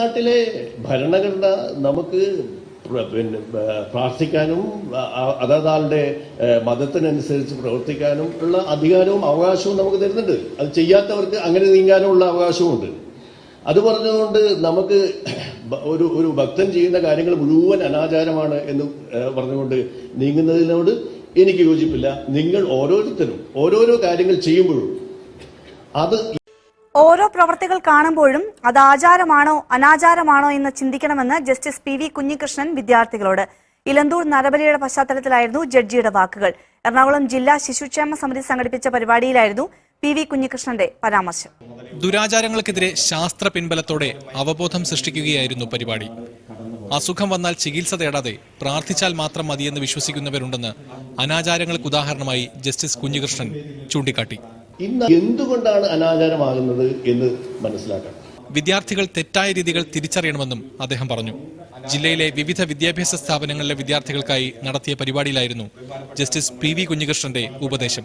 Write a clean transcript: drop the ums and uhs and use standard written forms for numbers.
നാട്ടിലെ ഭരണഘടന നമുക്ക് പ്രാർത്ഥിക്കാനും അതതാളുടെ മതത്തിനനുസരിച്ച് പ്രവർത്തിക്കാനും ഉള്ള അധികാരവും അവകാശവും നമുക്ക് തരുന്നുണ്ട്. അത് ചെയ്യാത്തവർക്ക് അങ്ങനെ നീങ്ങാനുള്ള അവകാശവുമുണ്ട്. അത് പറഞ്ഞതുകൊണ്ട് നമുക്ക് ഒരു ഭക്തൻ ചെയ്യുന്ന കാര്യങ്ങൾ മുഴുവൻ അനാചാരമാണ് എന്ന് പറഞ്ഞുകൊണ്ട് നീങ്ങുന്നതിനോട് എനിക്ക് യോജിപ്പില്ല. നിങ്ങൾ ഓരോരുത്തരും ഓരോരോ കാര്യങ്ങൾ ചെയ്യുമ്പോഴും അത് ഓരോ പ്രവർത്തികൾ കാണുമ്പോഴും അത് ആചാരമാണോ അനാചാരമാണോ എന്ന് ചിന്തിക്കണമെന്ന് ജസ്റ്റിസ് പി വി കുഞ്ഞികൃഷ്ണൻ വിദ്യാർത്ഥികളോട്. ഇലന്തൂർ നരബലിയുടെ പശ്ചാത്തലത്തിലായിരുന്നു ജഡ്ജിയുടെ വാക്കുകൾ. എറണാകുളം ജില്ലാ ശിശുക്ഷേമ സമിതി സംഘടിപ്പിച്ച പരിപാടിയിലായിരുന്നു പി വി കുഞ്ഞികൃഷ്ണന്റെ പരാമർശം. ദുരാചാരങ്ങൾക്കെതിരെ ശാസ്ത്ര പിൻബലത്തോടെ അവബോധം സൃഷ്ടിക്കുകയായിരുന്നു പരിപാടി. അസുഖം വന്നാൽ ചികിത്സ തേടാതെ പ്രാർത്ഥിച്ചാൽ മാത്രം മതിയെന്ന് വിശ്വസിക്കുന്നവരുണ്ടെന്ന് അനാചാരങ്ങൾക്ക് ഉദാഹരണമായി ജസ്റ്റിസ് കുഞ്ഞികൃഷ്ണൻ ചൂണ്ടിക്കാട്ടി. ഇന്ന് എന്തുകൊണ്ടാണ് അനാചാരമാകുന്നത് എന്ന് മനസ്സിലാക്കണം. വിദ്യാർത്ഥികൾ തെറ്റായ രീതികൾ തിരിച്ചറിയണമെന്നും അദ്ദേഹം പറഞ്ഞു. ജില്ലയിലെ വിവിധ വിദ്യാഭ്യാസ സ്ഥാപനങ്ങളിലെ വിദ്യാർത്ഥികൾക്കായി നടത്തിയ പരിപാടിയിലായിരുന്നു ജസ്റ്റിസ് പി വി കുഞ്ഞികൃഷ്ണന്റെ ഉപദേശം.